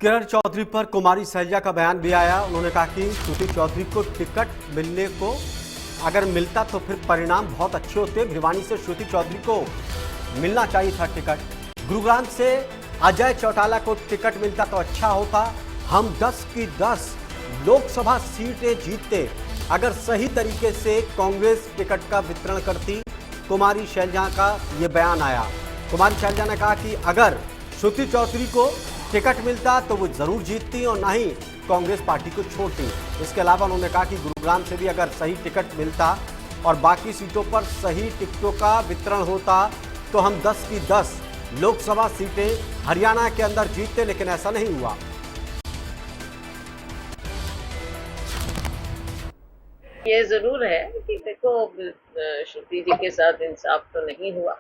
किरण चौधरी पर कुमारी शैलजा का बयान भी आया। उन्होंने कहा कि श्रुति चौधरी को टिकट मिलने को अगर मिलता तो फिर परिणाम बहुत अच्छे होते। भिवानी से श्रुति चौधरी को मिलना चाहिए था टिकट। गुरुग्राम से अजय चौटाला को टिकट मिलता तो अच्छा होता। हम 10 की 10 लोकसभा सीटें जीतते अगर सही तरीके से कांग्रेस टिकट का वितरण करती। कुमारी शैलजा का ये बयान आया। कुमारी शैलजा ने कहा कि अगर श्रुति चौधरी को टिकट मिलता तो वो जरूर जीतती और ना ही कांग्रेस पार्टी को छोड़ती। इसके अलावा उन्होंने कहा कि गुरुग्राम से भी अगर सही टिकट मिलता और बाकी सीटों पर सही टिकटों का वितरण होता तो हम 10 की 10 लोकसभा सीटें हरियाणा के अंदर जीतते, लेकिन ऐसा नहीं हुआ। ये जरूर है कि देखो श्रुति जी के साथ इंसाफ तो नहीं हुआ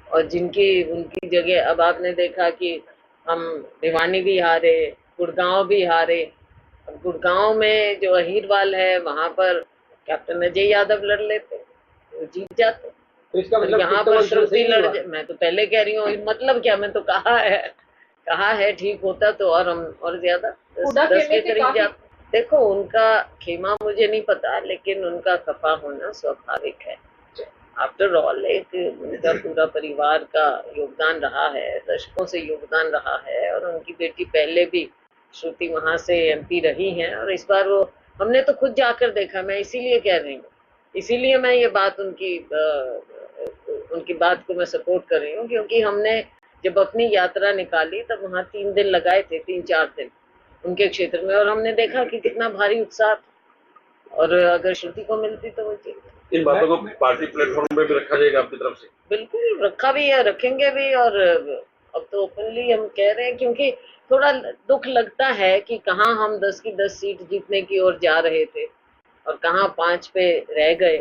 और उनकी जगह अब आपने देखा कि हम भिवानी भी हारे, गुड़गांव भी हारे। अब गुड़गांव में जो अहीरवाल है वहां पर कैप्टन अजय यादव लड़ लेते तो जीत जाते। तो इसका मतलब यहाँ पर श्रुति मैं तो पहले कह रही हूँ, मतलब क्या, मैं तो कहा है ठीक होता तो और हम और ज्यादा 10 के करीब जाते। देखो उनका खेमा मुझे नहीं पता, लेकिन उनका खफा होना स्वाभाविक है। आफ्टर ऑल एक उनका पूरा परिवार का योगदान रहा है, दशकों से योगदान रहा है और उनकी बेटी पहले भी श्रुति वहां से एमपी रही हैं और इस बार वो हमने तो खुद जाकर देखा। मैं इसीलिए कह रही हूँ, इसीलिए मैं ये बात उनकी बात को मैं सपोर्ट कर रही हूँ, क्योंकि हमने जब अपनी यात्रा निकाली तब वहाँ 3 दिन लगाए थे, 3-4 दिन उनके क्षेत्र में, और हमने देखा कि कितना भारी उत्साह। और अगर श्रुति को मिलती तो वो जीत। इन बातों को पार्टी प्लेटफॉर्म पे भी रखा जाएगा आपकी तरफ से? बिल्कुल रखा भी है, रखेंगे भी। और अब तो ओपनली हम कह रहे हैं, क्योंकि थोड़ा दुख लगता है कि कहाँ हम 10 की 10 सीट जीतने की ओर जा रहे थे और कहाँ 5 पे रह गए।